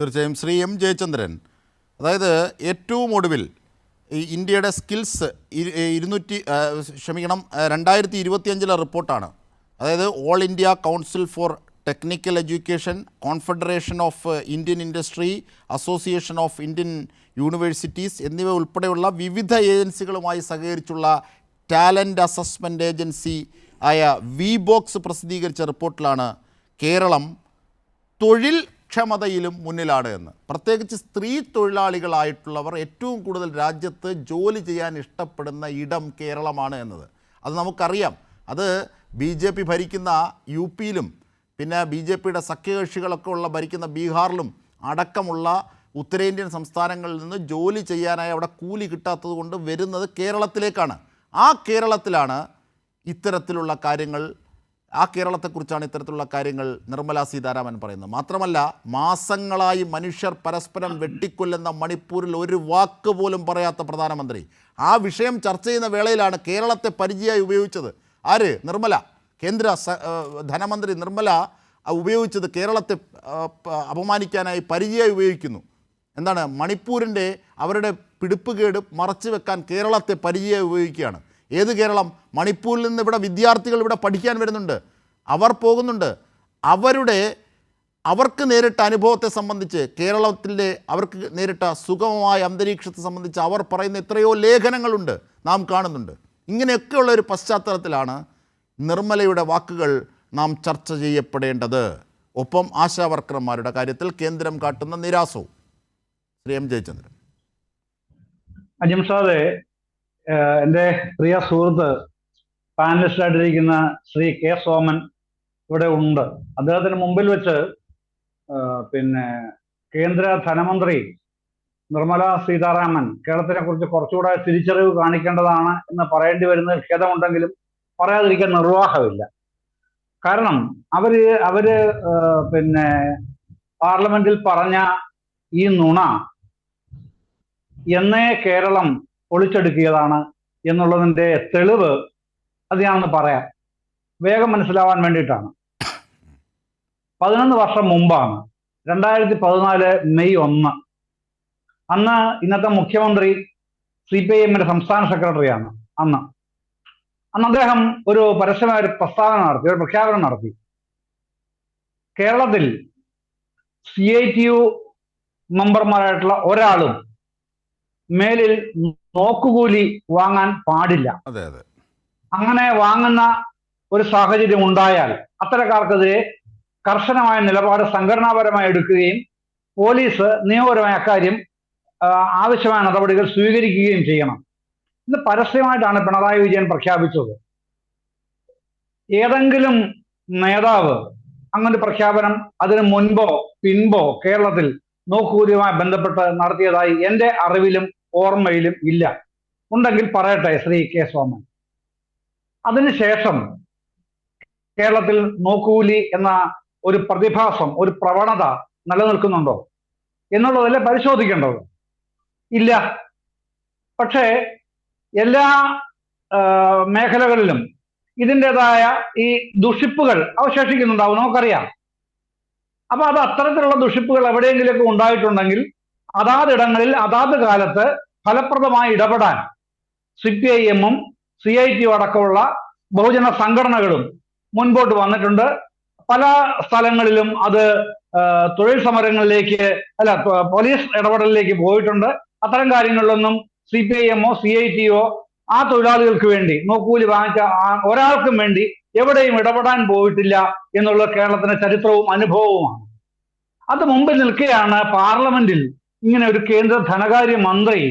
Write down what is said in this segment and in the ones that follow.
തീർച്ചയായും ശ്രീ എം ജയചന്ദ്രൻ, അതായത് ഏറ്റവും ഒടുവിൽ ഈ ഇന്ത്യയുടെ സ്കിൽസ് 2025 റിപ്പോർട്ടാണ്. അതായത് all India council for technical education, confederation of Indian industry, association of Indian universities എന്നിവ ഉൾപ്പെടെയുള്ള വിവിധ ഏജൻസികളുമായി സഹകരിച്ചുള്ള ടാലൻറ്റ് അസസ്മെൻറ്റ് ഏജൻസി ആയ വിബോക്സ് പ്രസിദ്ധീകരിച്ച റിപ്പോർട്ടിലാണ് കേരളം തൊഴിൽ ക്ഷമതയിലും മുന്നിലാണ് എന്ന്. പ്രത്യേകിച്ച് സ്ത്രീ തൊഴിലാളികളായിട്ടുള്ളവർ ഏറ്റവും കൂടുതൽ രാജ്യത്ത് ജോലി ചെയ്യാൻ ഇഷ്ടപ്പെടുന്ന ഇടം കേരളമാണ് എന്നത്. അത് നമുക്കറിയാം. അത് BJP ഭരിക്കുന്ന UP-യിലും പിന്നെ BJP-യുടെ സഖ്യകക്ഷികളൊക്കെ ഉള്ള ഭരിക്കുന്ന ബീഹാറിലും അടക്കമുള്ള ഉത്തരേന്ത്യൻ സംസ്ഥാനങ്ങളിൽ നിന്ന് ജോലി ചെയ്യാനായി അവിടെ കൂലി കിട്ടാത്തത് കൊണ്ട് വരുന്നത് കേരളത്തിലേക്കാണ്. ആ കേരളത്തിലാണ് ഇത്തരത്തിലുള്ള കാര്യങ്ങൾ, ആ കേരളത്തെക്കുറിച്ചാണ് ഇത്തരത്തിലുള്ള കാര്യങ്ങൾ നിർമ്മലാ സീതാരാമൻ പറയുന്നത്. മാത്രമല്ല, മാസങ്ങളായി മനുഷ്യർ പരസ്പരം വെട്ടിക്കൊല്ലുന്ന മണിപ്പൂരിൽ ഒരു വാക്ക് പോലും പറയാത്ത പ്രധാനമന്ത്രി ആ വിഷയം ചർച്ച ചെയ്യുന്ന വേളയിലാണ് കേരളത്തെ പരിചയമായി ഉപയോഗിച്ചത്. ആര്? നിർമ്മല. കേന്ദ്ര ധനമന്ത്രി നിർമ്മല ഉപയോഗിച്ചത് കേരളത്തെ അപമാനിക്കാനായി പരിചയമായി ഉപയോഗിക്കുന്നു. എന്താണ്? മണിപ്പൂരിൻ്റെ അവരുടെ പിടിപ്പുകേട് മറച്ചു വെക്കാൻ കേരളത്തെ പരിചയമായി ഉപയോഗിക്കുകയാണ്. ഏത് കേരളം? മണിപ്പൂരിൽ നിന്ന് ഇവിടെ വിദ്യാർത്ഥികൾ ഇവിടെ പഠിക്കാൻ വരുന്നുണ്ട്, അവർ പോകുന്നുണ്ട്. അവർക്ക് നേരിട്ട അനുഭവത്തെ സംബന്ധിച്ച്, കേരളത്തിലെ അവർക്ക് നേരിട്ട സുഗമമായ അന്തരീക്ഷത്തെ സംബന്ധിച്ച് അവർ പറയുന്ന എത്രയോ ലേഖനങ്ങളുണ്ട്, നാം കാണുന്നുണ്ട്. ഇങ്ങനെയൊക്കെയുള്ള ഒരു പശ്ചാത്തലത്തിലാണ് നിർമ്മലയുടെ വാക്കുകൾ നാം ചർച്ച ചെയ്യപ്പെടേണ്ടത്. ഒപ്പം ആശാവർക്കർമാരുടെ കാര്യത്തിൽ കേന്ദ്രം കാട്ടുന്ന നിരാസവും. ശ്രീ എം ജയചന്ദ്രൻ. അജിംഷാദെ, എൻ്റെ പ്രിയ സുഹൃത്ത് പാനലിസ്റ്റായിട്ടിരിക്കുന്ന ശ്രീ K. സോമൻ ഇവിടെ ഉണ്ട്. അദ്ദേഹത്തിന് മുമ്പിൽ വെച്ച് കേന്ദ്ര ധനമന്ത്രി നിർമ്മലാ സീതാരാമൻ കേരളത്തിനെ കുറിച്ച് കുറച്ചുകൂടെ തിരിച്ചറിവ് കാണിക്കേണ്ടതാണ് എന്ന് പറയേണ്ടി വരുന്ന ഖേദമുണ്ടെങ്കിലും പറയാതിരിക്കാൻ നിർവാഹമില്ല. കാരണം അവര് പാർലമെന്റിൽ പറഞ്ഞ ഈ നുണ എന്നേ കേരളം പൊളിച്ചെടുക്കിയതാണ് എന്നുള്ളതിൻ്റെ തെളിവ് അത് ഞാനൊന്ന് പറയാം, വേഗം മനസ്സിലാവാൻ വേണ്ടിയിട്ടാണ്. 11 വർഷം മുമ്പാണ്, 2014 മെയ് 1. അന്ന് ഇന്നത്തെ മുഖ്യമന്ത്രി CPIM-ന്റെ സംസ്ഥാന സെക്രട്ടറിയാണ്. അന്ന് അദ്ദേഹം ഒരു പരസ്യമായ ഒരു പ്രസ്താവന നടത്തി, ഒരു പ്രഖ്യാപനം നടത്തി. കേരളത്തിൽ CITU മെമ്പർമാരായിട്ടുള്ള ഒരാളും മേലിൽ നോക്കുകൂലി വാങ്ങാൻ പാടില്ല. അങ്ങനെ വാങ്ങുന്ന ഒരു സാഹചര്യം ഉണ്ടായാൽ അത്തരക്കാർക്കെതിരെ കർശനമായ നിലപാട് സംഘടനാപരമായി എടുക്കുകയും പോലീസ് നിയമപരമായ അക്കാര്യം ആവശ്യമായ നടപടികൾ സ്വീകരിക്കുകയും ചെയ്യണം. ഇത് പരസ്യമായിട്ടാണ് പിണറായി വിജയൻ പ്രഖ്യാപിച്ചത്. ഏതെങ്കിലും നേതാവ് അങ്ങനെ പ്രഖ്യാപനം അതിന് മുൻപോ പിൻപോ കേരളത്തിൽ നോക്കുകൂലിയുമായി ബന്ധപ്പെട്ട് നടത്തിയതായി എൻ്റെ അറിവിലും ഓർമ്മയിലും ഇല്ല. ഉണ്ടെങ്കിൽ പറയട്ടെ ശ്രീ K. സോമൻ. അതിനുശേഷം കേരളത്തിൽ നോക്കുകൂലി എന്ന ഒരു പ്രതിഭാസം, ഒരു പ്രവണത നിലനിൽക്കുന്നുണ്ടോ എന്നുള്ളതല്ലേ പരിശോധിക്കേണ്ടത്? ഇല്ല. പക്ഷേ എല്ലാ മേഖലകളിലും ഇതിൻ്റെതായ ഈ ദുഷിപ്പുകൾ അവശേഷിക്കുന്നുണ്ടാവും, നമുക്കറിയാം. അപ്പൊ അത് അത്തരത്തിലുള്ള ദുഷിപ്പുകൾ എവിടെയെങ്കിലൊക്കെ ഉണ്ടായിട്ടുണ്ടെങ്കിൽ അതാതിടങ്ങളിൽ അതാത് കാലത്ത് ഫലപ്രദമായി ഇടപെടാൻ CPIM-ഉം CITU അടക്കമുള്ള ബഹുജന സംഘടനകളും മുൻപോട്ട് വന്നിട്ടുണ്ട്. പല സ്ഥലങ്ങളിലും അത് തൊഴിൽ സമരങ്ങളിലേക്ക്, പോലീസ് ഇടപെടലിലേക്ക് പോയിട്ടുണ്ട്. അത്തരം കാര്യങ്ങളിലൊന്നും CPIM-ഓ CITU-ഓ ആ തൊഴിലാളികൾക്ക് വേണ്ടി, നോക്കൂലി വാങ്ങിച്ച ഒരാൾക്കും വേണ്ടി എവിടെയും ഇടപെടാൻ പോയിട്ടില്ല എന്നുള്ള കേരളത്തിന്റെ ചരിത്രവും അനുഭവവുമാണ്. അത് മുമ്പിൽ നിൽക്കുകയാണ് പാർലമെന്റിൽ ഇങ്ങനെ ഒരു കേന്ദ്ര ധനകാര്യ മന്ത്രി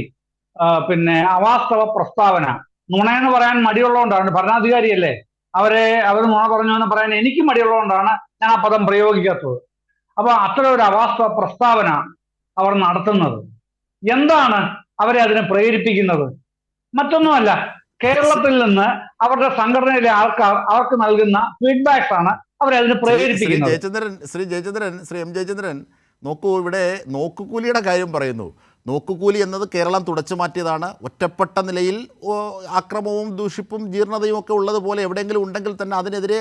അവാസ്തവ പ്രസ്താവന. നുണയെന്ന് പറയാൻ മടിയുള്ളതുകൊണ്ടാണ്, ഭരണാധികാരിയല്ലേ, അവർ നുണ പറഞ്ഞു എന്ന് പറയാൻ എനിക്ക് മടിയുള്ളതുകൊണ്ടാണ് ഞാൻ ആ പദം പ്രയോഗിക്കാത്തത്. അപ്പൊ അത്തരം ഒരു അവാസ്തവ പ്രസ്താവന അവർ നടത്തുന്നത് എന്താണ് അവരെ അതിനെ പ്രേരിപ്പിക്കുന്നത്? മറ്റൊന്നുമല്ല, കേരളത്തിൽ നിന്ന് അവരുടെ സംഘടനയിലെ ആൾക്കാർ അവർക്ക് നൽകുന്ന ഫീഡ്ബാക്സ് ആണ് അവരെ അതിന് പ്രേരിപ്പിക്കുന്നത്. ശ്രീ എം ജയചന്ദ്രൻ, നോക്കൂ, ഇവിടെ നോക്കുകൂലിയുടെ കാര്യം പറയുന്നു. നോക്കുകൂലി എന്നത് കേരളം തുടച്ചു മാറ്റിയതാണ്. ഒറ്റപ്പെട്ട നിലയിൽ ആക്രമവും ദൂഷിപ്പും ജീർണതയും ഒക്കെ ഉള്ളതുപോലെ എവിടെയെങ്കിലും ഉണ്ടെങ്കിൽ തന്നെ അതിനെതിരെ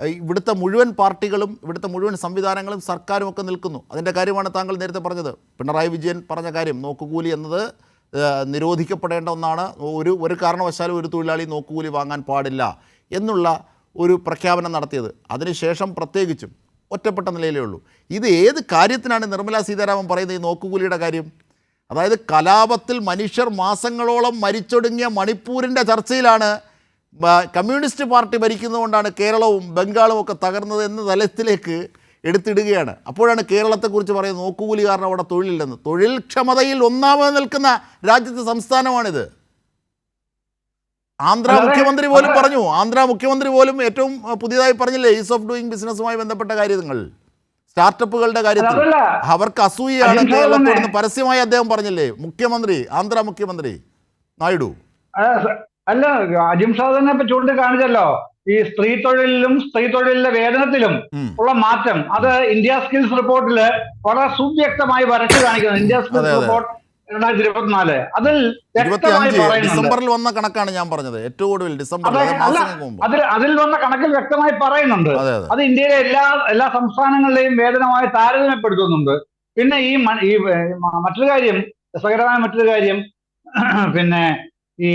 ഇവിടുത്തെ മുഴുവൻ പാർട്ടികളും ഇവിടുത്തെ മുഴുവൻ സംവിധാനങ്ങളും സർക്കാരും ഒക്കെ നിൽക്കുന്നു. അതിൻ്റെ കാര്യമാണ് താങ്കൾ നേരത്തെ പറഞ്ഞത്. പിണറായി വിജയൻ പറഞ്ഞ കാര്യം, നോക്കുകൂലി എന്നത് നിരോധിക്കപ്പെടേണ്ട ഒന്നാണ്, ഒരു കാരണവശാലും ഒരു തൊഴിലാളി നോക്കുകൂലി വാങ്ങാൻ പാടില്ല എന്നുള്ള ഒരു പ്രഖ്യാപനം നടത്തിയത്. അതിനുശേഷം പ്രത്യേകിച്ചും ഒറ്റപ്പെട്ട നിലയിലേ ഉള്ളൂ. ഇത് ഏത് കാര്യത്തിനാണ് നിർമ്മലാ സീതാരാമൻ പറയുന്നത് ഈ നോക്കുകൂലിയുടെ കാര്യം? അതായത് കലാപത്തിൽ മനുഷ്യർ മാസങ്ങളോളം മരിച്ചൊടുങ്ങിയ മണിപ്പൂരിൻ്റെ ചർച്ചയിലാണ് കമ്മ്യൂണിസ്റ്റ് പാർട്ടി ഭരിക്കുന്നതുകൊണ്ടാണ് കേരളവും ബംഗാളും ഒക്കെ തകർന്നത് എന്ന തലത്തിലേക്ക് എടുത്തിടുകയാണ്. അപ്പോഴാണ് കേരളത്തെക്കുറിച്ച് പറയുന്നത് നോക്കുകൂലി കാരണം അവിടെ തൊഴിലില്ലെന്ന്. തൊഴിൽ ക്ഷമതയിൽ ഒന്നാമത് നിൽക്കുന്ന രാജ്യത്തെ സംസ്ഥാനമാണിത്. ആന്ധ്ര മുഖ്യമന്ത്രി പോലും പറഞ്ഞു, ആന്ധ്ര മുഖ്യമന്ത്രി പോലും ഏറ്റവും പുതിയതായി പറഞ്ഞില്ലേ ഈസ് ഓഫ് ഡൂയിങ് ബിസിനസ്സുമായി ബന്ധപ്പെട്ട കാര്യങ്ങൾ, സ്റ്റാർട്ടപ്പുകളുടെ കാര്യത്തിൽ അവർക്ക് അസൂയാണ് കേരളത്തോടെന്ന് പരസ്യമായി അദ്ദേഹം പറഞ്ഞില്ലേ മുഖ്യമന്ത്രി, ആന്ധ്ര മുഖ്യമന്ത്രി നായിഡു. അല്ല, അജിംഷാദ് തന്നെ ഇപ്പൊ ചൂണ്ടിക്കാണിച്ചല്ലോ ഈ സ്ത്രീ തൊഴിലിലെ വേതനത്തിലും ഉള്ള മാറ്റം. അത് ഇന്ത്യ സ്കിൽസ് റിപ്പോർട്ടില് വളരെ സുവ്യക്തമായി വരച്ചു കാണിക്കുന്നത്. ഇന്ത്യ സ്കിൽസ് റിപ്പോർട്ട് 2024 അതിൽ വ്യക്തമായി ഡിസംബറിൽ വന്ന കണക്കാണ് ഞാൻ പറഞ്ഞത്. ഏറ്റവും കൂടുതൽ ഡിസംബറിൽ അതിൽ വന്ന കണക്കിൽ വ്യക്തമായി പറയുന്നുണ്ട്. അത് ഇന്ത്യയിലെ എല്ലാ സംസ്ഥാനങ്ങളിലെയും വേതനമായി താരതമ്യപ്പെടുത്തുന്നുണ്ട്. പിന്നെ ഈ മറ്റൊരു കാര്യം, രസകരമായ മറ്റൊരു കാര്യം, പിന്നെ ഈ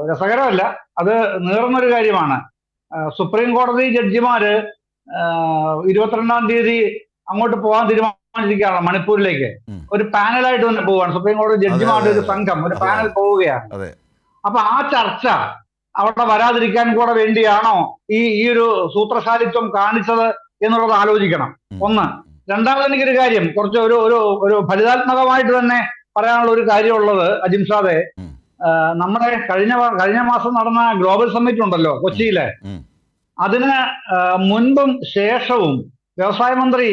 രസകരമല്ല, അത് നീറുന്നൊരു കാര്യമാണ്. സുപ്രീം കോടതി ജഡ്ജിമാര് 22-ാം തീയതി അങ്ങോട്ട് പോകാൻ തീരുമാനിച്ചിരിക്കുകയാണ് മണിപ്പൂരിലേക്ക്. ഒരു പാനലായിട്ട് തന്നെ പോവുകയാണ്. സുപ്രീം കോടതി ജഡ്ജിമാരുടെ ഒരു സംഘം, ഒരു പാനൽ പോവുകയാണ്. അപ്പൊ ആ ചർച്ച അവിടെ വരാതിരിക്കാൻ കൂടെ വേണ്ടിയാണോ ഈ ഒരു സൂത്രശാലിത്വം കാണിച്ചത് എന്നുള്ളത് ആലോചിക്കണം. ഒന്ന്. രണ്ടാമത് എനിക്കൊരു കാര്യം, കുറച്ച് ഒരു ഫലിതാത്മകമായിട്ട് തന്നെ പറയാനുള്ള ഒരു കാര്യമുള്ളത് അജിംഷാദെ, നമ്മുടെ കഴിഞ്ഞ മാസം നടന്ന ഗ്ലോബൽ സമ്മിറ്റ് ഉണ്ടല്ലോ കൊച്ചിയിലെ, അതിന് മുൻപും ശേഷവും വ്യവസായ മന്ത്രി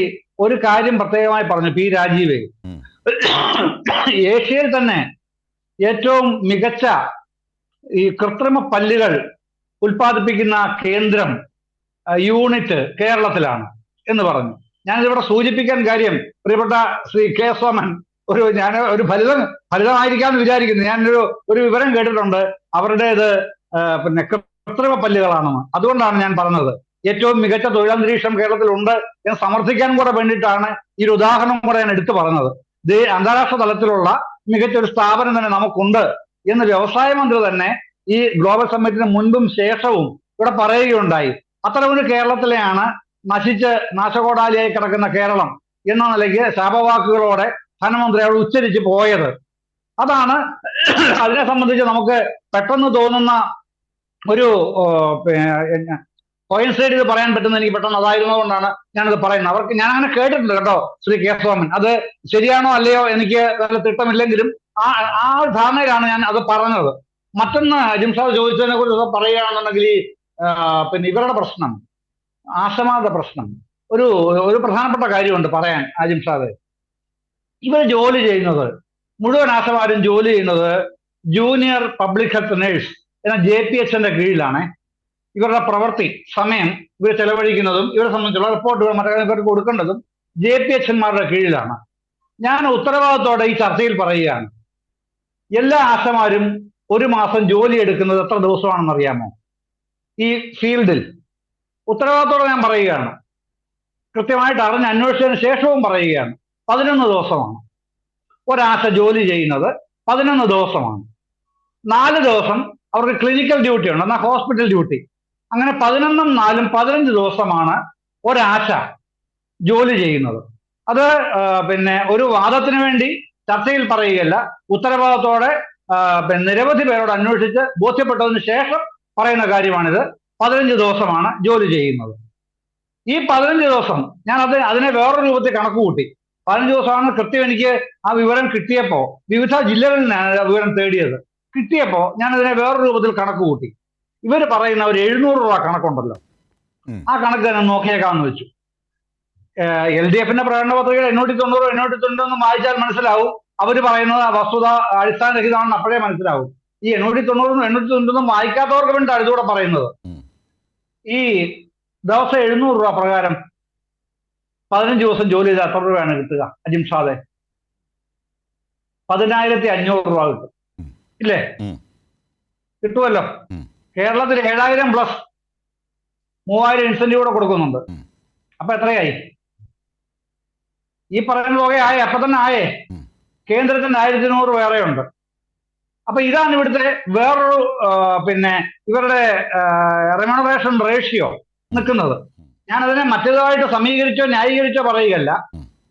ഒരു കാര്യം പ്രത്യേകമായി പറഞ്ഞു, പി രാജീവ്. ഏഷ്യയിൽ തന്നെ ഏറ്റവും മികച്ച ഈ കൃത്രിമ പല്ലുകൾ ഉൽപ്പാദിപ്പിക്കുന്ന കേന്ദ്രം, യൂണിറ്റ് കേരളത്തിലാണ് എന്ന് പറഞ്ഞു. ഞാനിതിവിടെ സൂചിപ്പിക്കാൻ കാര്യം, പ്രിയപ്പെട്ട ശ്രീ കെ സോമൻ, ഞാൻ ഒരു ഫലിതമായിരിക്കാമെന്ന് വിചാരിക്കുന്നു. ഞാനൊരു വിവരം കേട്ടിട്ടുണ്ട്, അവരുടേത് പിന്നെ കൃത്രിമ പല്ലുകളാണെന്ന്. അതുകൊണ്ടാണ് ഞാൻ പറഞ്ഞത് ഏറ്റവും മികച്ച തൊഴിലന്തരീക്ഷം കേരളത്തിലുണ്ട് എന്ന് സമർത്ഥിക്കാൻ കൂടെ വേണ്ടിയിട്ടാണ് ഈ ഒരു ഉദാഹരണം കൂടെ ഞാൻ എടുത്തു പറഞ്ഞത്. ഇത് അന്താരാഷ്ട്ര തലത്തിലുള്ള മികച്ച ഒരു സ്ഥാപനം തന്നെ നമുക്കുണ്ട് എന്ന് വ്യവസായ മന്ത്രി തന്നെ ഈ ഗ്ലോബൽ സമ്മിറ്റിന് മുൻപും ശേഷവും ഇവിടെ പറയുകയുണ്ടായി. അത്തരമൊരു കേരളത്തിലെയാണ് നശിച്ച് നാശകോടാലിയായി കിടക്കുന്ന കേരളം എന്ന നിലയ്ക്ക് ശാപവാക്കുകളോടെ ധനമന്ത്രി അവിടെ ഉച്ചരിച്ച് പോയത്. അതാണ് അതിനെ സംബന്ധിച്ച് നമുക്ക് പെട്ടെന്ന് തോന്നുന്ന ഒരു കോയിൻസൈഡ് ഇത് പറയാൻ പറ്റുന്ന എനിക്ക് പെട്ടെന്ന് അതായിരുന്നതുകൊണ്ടാണ് ഞാനത് പറയുന്നത്. ഞാൻ അങ്ങനെ കേട്ടിട്ടുണ്ട് കേട്ടോ ശ്രീ കെ സോമൻ. അത് ശരിയാണോ അല്ലയോ എനിക്ക് നല്ല തിട്ടമില്ലെങ്കിലും ആ ധാരണയിലാണ് ഞാൻ അത് പറഞ്ഞത്. മറ്റൊന്ന് അജിംഷാദ് ചോദിച്ചതിനെ കുറിച്ച് പറയുകയാണെന്നുണ്ടെങ്കിൽ പിന്നെ ഇവരുടെ പ്രശ്നം, ആശമാരുടെ പ്രശ്നം, ഒരു പ്രധാനപ്പെട്ട കാര്യമുണ്ട് പറയാൻ അജിംഷാദ്. ഇവർ ജോലി ചെയ്യുന്നത്, മുഴുവൻ ആശമാരും ജോലി ചെയ്യുന്നത് ജൂനിയർ പബ്ലിക് ഹെൽത്ത് നേഴ്സ് എന്ന JPHന്റെ കീഴിലാണ്. ഇവരുടെ പ്രവൃത്തി സമയം ഇവർ ചെലവഴിക്കുന്നതും ഇവരെ സംബന്ധിച്ചുള്ള റിപ്പോർട്ടുകൾ മറ്റവർക്ക് കൊടുക്കേണ്ടതും JPHന്മാരുടെ കീഴിലാണ്. ഞാൻ ഉത്തരവാദിത്തോടെ ഈ ചർച്ചയിൽ പറയുകയാണ്, എല്ലാ ആശമാരും ഒരു മാസം ജോലി എടുക്കുന്നത് എത്ര ദിവസമാണെന്ന് അറിയാമോ? ഈ ഫീൽഡിൽ ഉത്തരവാദിത്തോടെ ഞാൻ പറയുകയാണ്, കൃത്യമായിട്ട് അറിഞ്ഞ് അന്വേഷിച്ചതിന് ശേഷവും പറയുകയാണ്, 11 ദിവസമാണ് ഒരാശ ജോലി ചെയ്യുന്നത്. 11 ദിവസമാണ്. 4 ദിവസം അവർക്ക് ക്ലിനിക്കൽ ഡ്യൂട്ടി ഉണ്ട്, എന്നാൽ ഹോസ്പിറ്റൽ ഡ്യൂട്ടി. അങ്ങനെ 11ഉം 4ഉം 15 ദിവസമാണ് ഒരാശ ജോലി ചെയ്യുന്നത്. അത് പിന്നെ ഒരു വാദത്തിന് വേണ്ടി ചർച്ചയിൽ പറയുകയല്ല, ഉത്തരവാദിത്തോടെ നിരവധി പേരോട് അന്വേഷിച്ച് ബോധ്യപ്പെട്ടതിന് ശേഷം പറയുന്ന കാര്യമാണിത്. 15 ദിവസമാണ് ജോലി ചെയ്യുന്നത്. ഈ 15 ദിവസം ഞാൻ അതിനെ വേറൊരു രൂപത്തിൽ കണക്ക് കൂട്ടി. 15 ദിവസമാണ് കൃത്യം. എനിക്ക് ആ വിവരം കിട്ടിയപ്പോ, വിവിധ ജില്ലകളിൽ നിന്നാണ് വിവരം തേടിയത്. കിട്ടിയപ്പോ ഞാൻ അതിനെ വേറൊരു രൂപത്തിൽ കണക്ക് കൂട്ടി. ഇവർ പറയുന്ന ഒരു 700 രൂപ കണക്കുണ്ടല്ലോ, ആ കണക്ക് തന്നെ നോക്കിയേക്കാമെന്ന് വെച്ചു. LDFന്റെ പ്രകടന പത്രിക 890 വായിച്ചാൽ മനസ്സിലാവും. അവർ പറയുന്നത് വസ്തുത അടിസ്ഥാനരഹിതമാണെന്ന് അപ്പോഴേ മനസ്സിലാവും. ഈ 890 വായിക്കാത്തവർക്ക് വേണ്ടിയാണ് ഇതുകൂടെ പറയുന്നത്. ഈ ദിവസം 700 രൂപ പ്രകാരം 15 ദിവസം ജോലി ചെയ്താൽ എത്ര രൂപയാണ് കിട്ടുക അജിംഷാദെ? 10,500 രൂപ കിട്ടും, ഇല്ലേ? കിട്ടുമല്ലോ. കേരളത്തിൽ 7,000+. 3000 ഇൻസെന്റീവ് കൂടെ കൊടുക്കുന്നുണ്ട്. അപ്പൊ എത്രയായി? ഈ പറയുന്ന തുക ആയേ? അപ്പൊ തന്നെ ആയേ? കേന്ദ്രത്തിന് 1100 വേറെ ഉണ്ട്. അപ്പൊ ഇതാണ് ഇവിടുത്തെ വേറൊരു പിന്നെ ഇവരുടെ റെമ്യൂണറേഷൻ റേഷ്യോ നിൽക്കുന്നത്. ഞാനതിനെ മറ്റേതായിട്ട് സമീകരിച്ചോ ന്യായീകരിച്ചോ പറയുകയല്ല.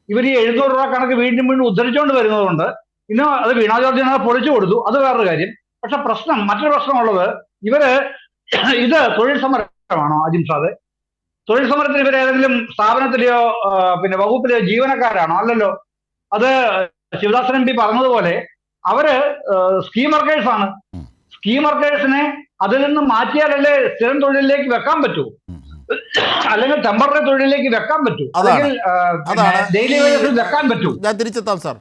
ഇവർ ഈ 700 രൂപ കണക്ക് വീണ്ടും വീണ്ടും ഉദ്ധരിച്ചുകൊണ്ട് വരുന്നതുകൊണ്ട് ഇന്ന് അത് വീണ ജോർജിനെ പൊളിച്ചു കൊടുത്തു, അത് വേറൊരു കാര്യം. പക്ഷെ മറ്റൊരു പ്രശ്നമുള്ളത്, ഇവര് ഇത് തൊഴിൽ സമരമാണോ അജിംഷാദ്? തൊഴിൽ സമരത്തിൽ ഇവർ ഏതെങ്കിലും സ്ഥാപനത്തിലെയോ പിന്നെ വകുപ്പിലെയോ ജീവനക്കാരാണോ? അല്ലല്ലോ. അത് ശിവദാസൻ എം പി പറഞ്ഞതുപോലെ അവര് സ്കീം വർക്കേഴ്സ് ആണ്. സ്കീം വർക്കേഴ്സിനെ അതിൽ നിന്ന് മാറ്റിയാലല്ലേ സ്ഥിരം തൊഴിലിലേക്ക് വെക്കാൻ പറ്റൂ, അല്ലെങ്കിൽ ടെമ്പററി തൊഴിലിലേക്ക് വെക്കാൻ പറ്റൂ, അല്ലെങ്കിൽ ഡെയിലി വേജസിൽ വെക്കാൻ പറ്റൂ. ഞാൻ തിരിച്ചെത്താം സാർ.